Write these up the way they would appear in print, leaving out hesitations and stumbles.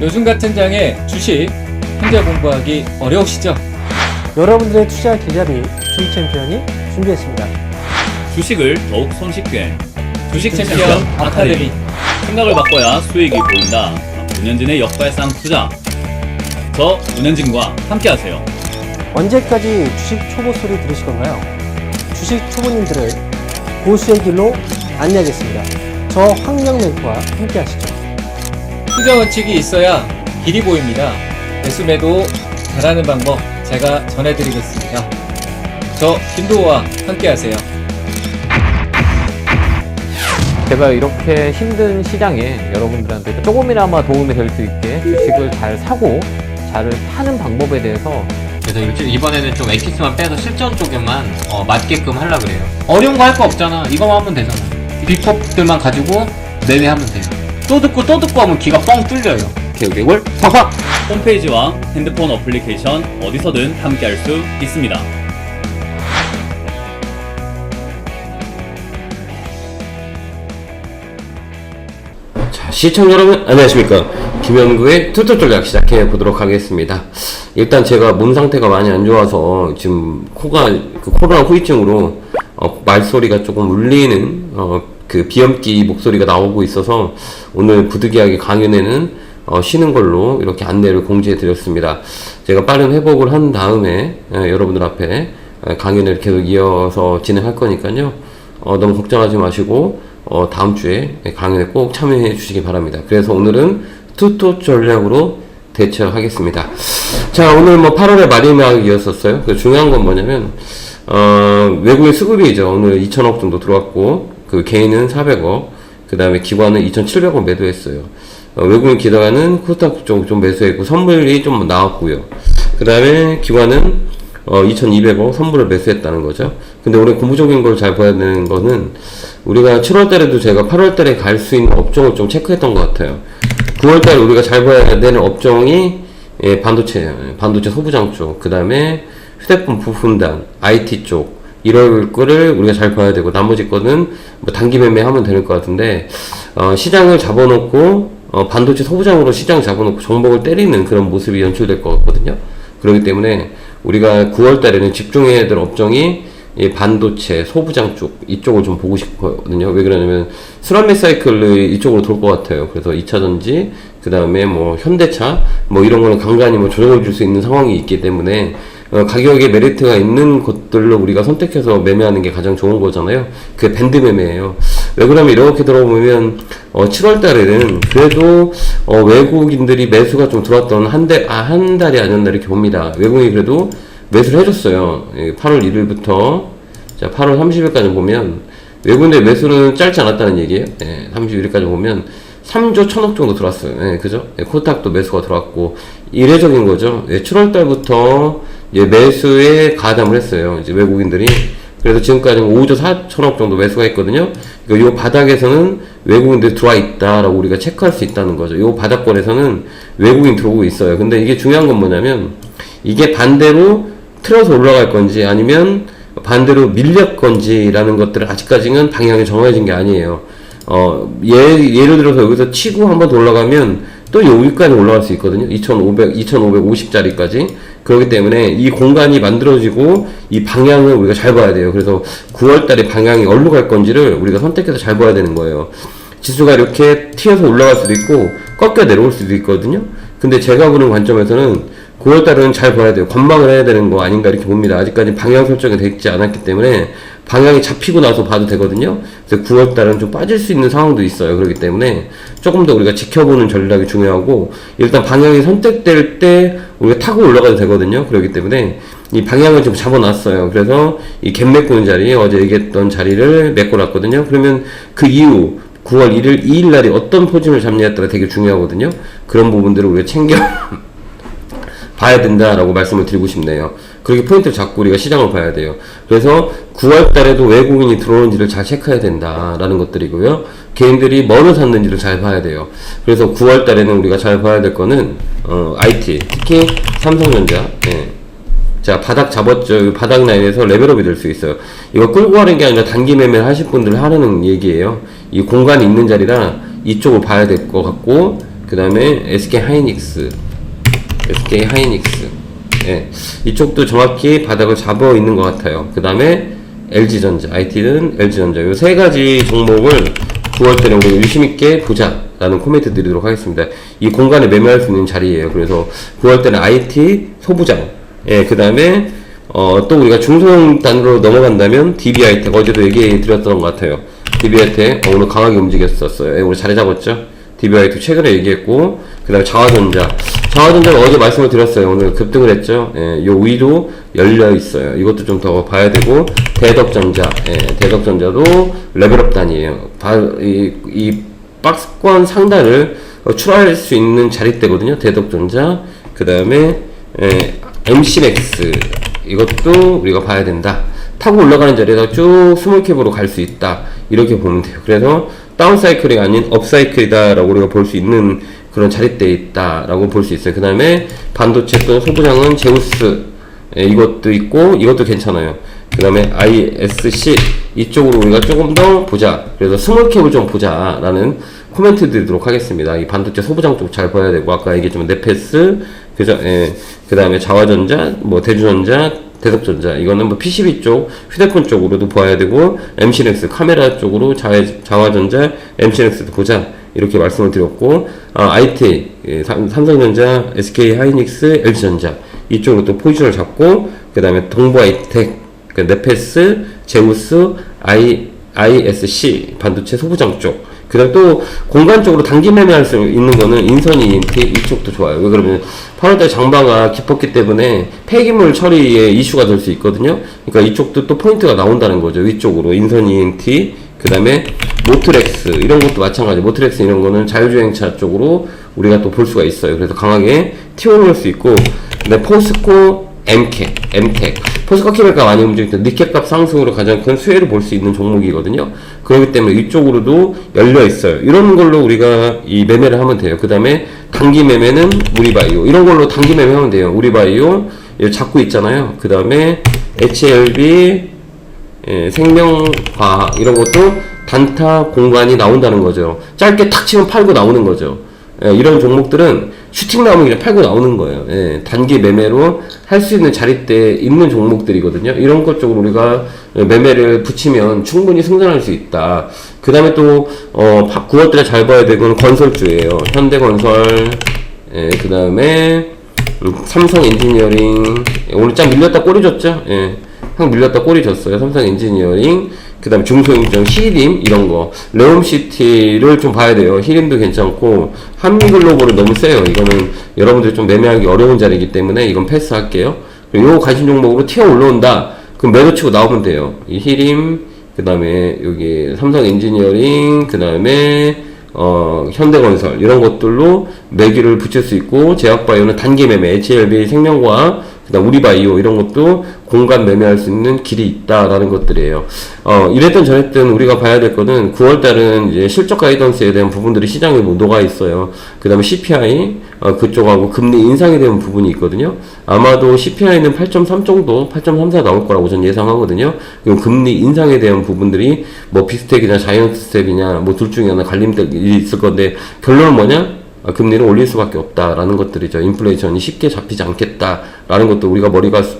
요즘 같은 장에 주식 혼자 공부하기 어려우시죠? 여러분들의 투자 계좌 및 주식 챔피언이 준비했습니다. 주식을 더욱 손쉽게 주식 챔피언 아카데미. 생각을 바꿔야 수익이 보인다. 문현진의 역발상 투자. 저 문현진과 함께하세요. 언제까지 주식 초보 소리 들으실 건가요? 주식 초보님들을 고수의 길로 안내하겠습니다. 저 황명 멘토와 함께 하시죠. 투자 원칙이 있어야 길이 보입니다. 매수매도 잘하는 방법 제가 전해드리겠습니다. 저 김도호와 함께하세요. 제가 이렇게 힘든 시장에 여러분들한테 조금이나마 도움이 될 수 있게 주식을 잘 사고 잘 파는 방법에 대해서 그래서 이번에는 좀 엑기스만 빼서 실전 쪽에만 맞게끔 하려고 그래요. 어려운 거 할 거 없잖아. 이거만 하면 되잖아. 비법들만 가지고 매매하면 돼요. 또 듣고 하면 귀가 뻥 뚫려요. 개구개굴 팡팡! 홈페이지와 핸드폰 어플리케이션 어디서든 함께할 수 있습니다. 자, 시청자 여러분 안녕하십니까. 김현구의 투투 전략 시작해 보도록 하겠습니다. 일단 제가 몸 상태가 많이 안 좋아서 지금 코가 코로나 후유증으로 말소리가 조금 울리는 그 비염기 목소리가 나오고 있어서 오늘 부득이하게 강연에는 쉬는 걸로 이렇게 안내를 공지해 드렸습니다. 제가 빠른 회복을 한 다음에 여러분들 앞에 강연을 계속 이어서 진행할 거니까요. 너무 걱정하지 마시고 다음 주에 강연에 꼭 참여해 주시기 바랍니다. 그래서 오늘은 투토 전략으로 대처하겠습니다. 자, 오늘 8월에 마지막이었었어요. 그 중요한 건 뭐냐면 외국인 수급이죠. 오늘 2천억 정도 들어왔고, 그 개인은 400억, 그 다음에 기관은 2,700억 매도했어요. 외국인 기관은 코스닥 쪽 좀 매수했고, 선물이 좀 나왔고요. 그 다음에 기관은 2,200억 선물을 매수했다는 거죠. 근데 우리 공부적인 걸 잘 봐야 되는 거는, 우리가 7월 달에도 제가 8월 달에 갈 수 있는 업종을 좀 체크했던 것 같아요. 9월 달에 우리가 잘 봐야 되는 업종이 반도체 소부장 쪽, 그 다음에 휴대폰 부품단, IT 쪽, 이럴 거를 우리가 잘 봐야 되고, 나머지 거는 뭐 단기 매매하면 되는 것 같은데, 시장을 잡아놓고, 반도체 소부장으로 시장 잡아놓고 종목을 때리는 그런 모습이 연출될 것 같거든요. 그렇기 때문에 우리가 9월 달에는 집중해야 될 업종이 이 반도체 소부장 쪽, 이쪽을 좀 보고 싶거든요. 왜 그러냐면 스람메 사이클이 이쪽으로 돌 것 같아요. 그래서 2차전지, 그 다음에 뭐 현대차, 뭐 이런 거는 간간히 뭐 조정을 줄 수 있는 상황이 있기 때문에 가격에 메리트가 있는 것들로 우리가 선택해서 매매하는 게 가장 좋은 거잖아요. 그게 밴드 매매예요. 왜 그러면 이렇게 들어보면 7월 달에는 그래도 외국인들이 매수가 좀 들어왔던 한 달이 아니었나 이렇게 봅니다. 외국인이 그래도 매수를 해줬어요. 8월 1일부터 자 8월 30일까지 보면 외국인들 매수는 짧지 않았다는 얘기예요. 31일까지 보면 3조 1천억 정도 들어왔어요. 그죠? 코스닥도 매수가 들어왔고 이례적인 거죠. 7월 달부터 매수에 가담을 했어요. 이제 외국인들이. 그래서 지금까지 5조 4천억 정도 매수가 있거든요. 이 바닥에서는 외국인들이 들어와 있다라고 우리가 체크할 수 있다는 거죠. 이 바닥권에서는 외국인 들어오고 있어요. 근데 이게 중요한 건 뭐냐면 이게 반대로 틀어서 올라갈 건지 아니면 반대로 밀릴 건지라는 것들은 아직까지는 방향이 정해진 게 아니에요. 예를 들어서 여기서 치고 한 번 더 올라가면 또 여기까지 올라갈 수 있거든요. 2,550짜리까지. 그렇기 때문에 이 공간이 만들어지고 이 방향을 우리가 잘 봐야 돼요. 그래서 9월 달에 방향이 어디로 갈 건지를 우리가 선택해서 잘 봐야 되는 거예요. 지수가 이렇게 튀어서 올라갈 수도 있고 꺾여 내려올 수도 있거든요. 근데 제가 보는 관점에서는 9월 달은 잘 봐야 돼요. 관망을 해야 되는 거 아닌가 이렇게 봅니다. 아직까지 방향 설정이 되지 않았기 때문에 방향이 잡히고 나서 봐도 되거든요. 그래서 9월 달은 좀 빠질 수 있는 상황도 있어요. 그렇기 때문에 조금 더 우리가 지켜보는 전략이 중요하고 일단 방향이 선택될 때 우리가 타고 올라가도 되거든요. 그렇기 때문에 이 방향을 좀 잡아놨어요. 그래서 이 갭 메꾸는 자리, 어제 얘기했던 자리를 메꿔놨거든요. 그러면 그 이후 9월 1일, 2일 날이 어떤 포진을 잡냐에 따라 되게 중요하거든요. 그런 부분들을 우리가 챙겨 봐야 된다라고 말씀을 드리고 싶네요. 그렇게 포인트를 잡고 우리가 시장을 봐야 돼요. 그래서 9월 달에도 외국인이 들어오는지를 잘 체크해야 된다라는 것들이고요. 개인들이 뭐를 샀는지를 잘 봐야 돼요. 그래서 9월 달에는 우리가 잘 봐야 될 거는 IT, 특히 삼성전자. 자, 바닥 잡았죠. 바닥 라인에서 레벨업이 될 수 있어요. 이거 끌고 가는 게 아니라 단기 매매를 하실 분들 하라는 얘기예요. 이 공간이 있는 자리라 이쪽을 봐야 될 것 같고, 그 다음에 SK 하이닉스, 예, 이쪽도 정확히 바닥을 잡아 있는 것 같아요. 그 다음에 LG전자, IT는 LG전자, 이 세 가지 종목을 9월달에 우리 유심있게 보자 라는 코멘트 드리도록 하겠습니다. 이 공간에 매매할 수 있는 자리예요. 그래서 9월달에 IT, 소부장, 예, 그 다음에 또 우리가 중소형단으로 넘어간다면 DB하이텍, 어제도 얘기 드렸던 것 같아요. DB하이텍 오늘 강하게 움직였었어요. 예, 오늘 자리 잡았죠. DB하이텍 최근에 얘기했고, 그 다음에 자화전자가 어제 말씀을 드렸어요. 오늘 급등을 했죠. 예, 요 위로 열려 있어요. 이것도 좀 더 봐야 되고, 대덕전자, 예, 대덕전자도 레벨업단이에요. 이 박스권 상단을 출하할 수 있는 자리대거든요. 대덕전자, 그 다음에 MC맥스, 이것도 우리가 봐야 된다. 타고 올라가는 자리에다 쭉 스몰캡으로 갈 수 있다. 이렇게 보면 돼요. 그래서 다운사이클이 아닌 업사이클이다 라고 우리가 볼 수 있는 그런 자리대에 있다 라고 볼 수 있어요. 그 다음에 반도체 또 소부장은 제우스, 예, 이것도 있고 이것도 괜찮아요. 그 다음에 ISC 이쪽으로 우리가 조금 더 보자. 그래서 스몰캡을 좀 보자 라는 코멘트 드리도록 하겠습니다. 이 반도체 소부장 쪽 잘 봐야 되고, 아까 얘기했지만 네페스, 그죠? 예. 그 다음에 자화전자, 뭐 대주전자, 대덕전자, 이거는 뭐 PCB 쪽, 휴대폰 쪽으로도 봐야 되고, MC넥스 카메라 쪽으로 자화전자, MC넥스도 보자. 이렇게 말씀을 드렸고, IT, 예, 삼성전자, SK 하이닉스, LG전자 이쪽으로 또 포지션을 잡고, 그 다음에 동부하이텍, 그 네페스, 제우스, ISC 반도체 소부장 쪽. 그 다음 또 공간적으로 단기 매매할 수 있는 거는 인선이 ENT 이쪽도 좋아요. 왜 그러면 8월달 장마가 깊었기 때문에 폐기물 처리에 이슈가 될 수 있거든요. 그러니까 이쪽도 또 포인트가 나온다는 거죠. 위쪽으로 인선 ENT, 그 다음에 모트렉스 이런 것도 마찬가지. 모트렉스 이런 거는 자율주행차 쪽으로 우리가 또 볼 수가 있어요. 그래서 강하게 튀어올릴 수 있고, 근데 포스코, MTEK, 포스코 케미칼 많이 움직일 때 니켈값 상승으로 가장 큰 수혜를 볼 수 있는 종목이거든요. 그렇기 때문에 이쪽으로도 열려 있어요. 이런 걸로 우리가 이 매매를 하면 돼요. 그 다음에 단기 매매는 우리바이오, 이런 걸로 단기 매매하면 돼요. 우리바이오 잡고 있잖아요. 그 다음에 HLB, 예, 생명과학 이런 것도 단타 공간이 나온다는 거죠. 짧게 탁 치면 팔고 나오는 거죠. 예, 이런 종목들은 슈팅 나오면 그냥 팔고 나오는 거예요. 예, 단기 매매로 할 수 있는 자리대에 있는 종목들이거든요. 이런 것 쪽으로 우리가 매매를 붙이면 충분히 승산할 수 있다. 그 다음에 또 9월달에 잘 봐야 되는 건설주예요. 현대건설, 예, 그 다음에 삼성 엔지니어링, 오늘 짱 밀렸다 꼬리 줬죠. 예, 확 밀렸다 꼬리 줬어요. 삼성 엔지니어링, 그 다음에 중소형정, 히림, 이런 거. 레옴시티를 좀 봐야 돼요. 히림도 괜찮고, 한미글로벌은 너무 세요. 이거는 여러분들이 좀 매매하기 어려운 자리이기 때문에 이건 패스할게요. 그리고 요 관심 종목으로 튀어 올라온다. 그럼 매도 치고 나오면 돼요. 이 히림, 그 다음에 여기 삼성 엔지니어링, 그 다음에 현대건설, 이런 것들로 매기를 붙일 수 있고, 제약바이오는 단기 매매, HLB 생명과학, 그다음 우리바이오 이런 것도 공간 매매할 수 있는 길이 있다라는 것들이에요. 이랬던 저랬던 우리가 봐야 될 거는 9월달은 이제 실적 가이던스에 대한 부분들이 시장에 뭐 녹아 있어요. 그다음에 CPI 그쪽하고 금리 인상에 대한 부분이 있거든요. 아마도 CPI는 8.3 정도, 8.34 나올 거라고 저는 예상하거든요. 그럼 금리 인상에 대한 부분들이 뭐 빅스텝이냐 자이언트스텝이냐 뭐 둘 중에 하나 갈림들이 있을 건데, 결론은 뭐냐? 금리를 올릴 수밖에 없다라는 것들이죠. 인플레이션이 쉽게 잡히지 않겠다라는 것도 우리가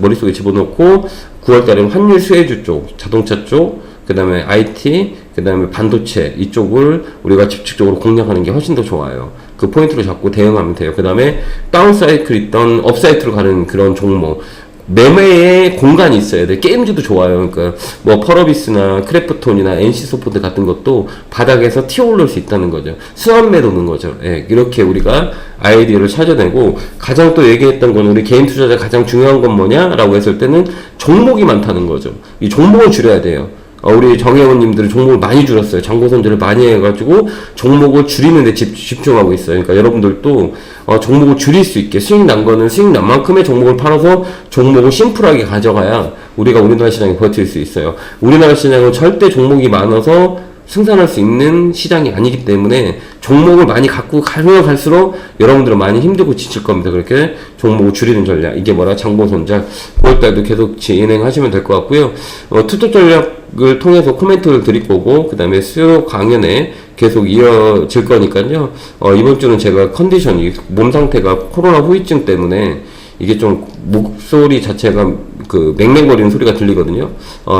머릿속에 집어넣고, 9월달에는 환율 수혜주 쪽, 자동차 쪽, 그 다음에 IT, 그 다음에 반도체 이쪽을 우리가 집중적으로 공략하는 게 훨씬 더 좋아요. 그 포인트로 잡고 대응하면 돼요. 그 다음에 다운사이클 있던 업사이클로 가는 그런 종목, 매매에 공간이 있어야 돼. 게임즈도 좋아요. 그러니까 뭐 펄어비스나 크래프톤이나 NC소프트 같은 것도 바닥에서 튀어올릴 수 있다는 거죠. 수완 매도는 거죠. 예, 이렇게 우리가 아이디어를 찾아내고, 가장 또 얘기했던 건 우리 개인 투자자 가장 중요한 건 뭐냐라고 했을 때는 종목이 많다는 거죠. 이 종목을 줄여야 돼요. 우리 정혜원님들은 종목을 많이 줄였어요. 장고 손절을 많이 해가지고 종목을 줄이는 데 집중하고 있어요. 그러니까 여러분들도 종목을 줄일 수 있게, 수익 난 거는 수익 난 만큼의 종목을 팔아서 종목을 심플하게 가져가야 우리가 우리나라 시장에 버틸 수 있어요. 우리나라 시장은 절대 종목이 많아서 승산할 수 있는 시장이 아니기 때문에 종목을 많이 갖고 가면 갈수록 여러분들은 많이 힘들고 지칠 겁니다. 그렇게 종목을 줄이는 전략, 이게 뭐라 장보 전략 9월달도 계속 진행하시면 될 것 같고요. 투자 전략을 통해서 코멘트를 드릴 거고, 그 다음에 수요 강연에 계속 이어질 거니까요. 이번 주는 제가 컨디션이, 몸 상태가 코로나 후유증 때문에 이게 좀 목소리 자체가 그 맹맹거리는 소리가 들리거든요.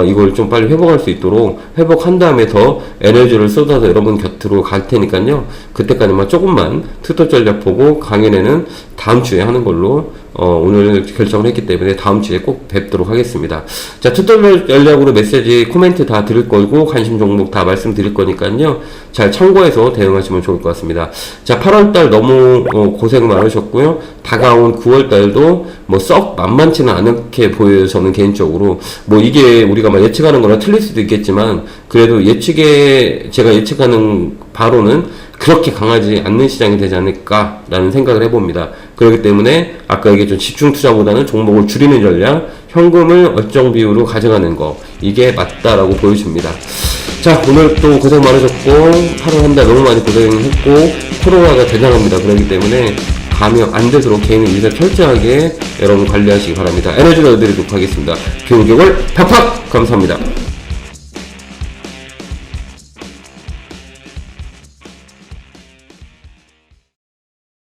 이걸 좀 빨리 회복할 수 있도록 회복한 다음에 더 에너지를 쏟아서 여러분 곁으로 갈 테니까요. 그때까지만 조금만 투톱 전략 보고 강연에는 다음 주에 하는 걸로 오늘 결정을 했기 때문에 다음 주에 꼭 뵙도록 하겠습니다. 자, 투톱 전략으로 메시지 코멘트 다 드릴 거고 관심 종목 다 말씀드릴 거니까요. 잘 참고해서 대응하시면 좋을 것 같습니다. 자, 8월달 너무 고생 많으셨고요. 다가온 9월달도 뭐 썩 만만치는 않게 보여요. 저는 개인적으로 뭐 이게 우리가 막 예측하는 거랑 틀릴 수도 있겠지만 그래도 제가 예측하는 바로는 그렇게 강하지 않는 시장이 되지 않을까라는 생각을 해봅니다. 그렇기 때문에 아까 얘기했던 집중 투자보다는 종목을 줄이는 전략, 현금을 얼정 비율로 가져가는 거, 이게 맞다라고 보여집니다. 자, 오늘 또 고생 많으셨고 8월 한 달 너무 많이 고생했고 코로나가 대단합니다. 그렇기 때문에 감염 안 되도록 개인 위생 철저하게 여러분 관리하시기 바랍니다. 에너지를 얻어드리도록 하겠습니다. 교육을 팍팍 감사합니다.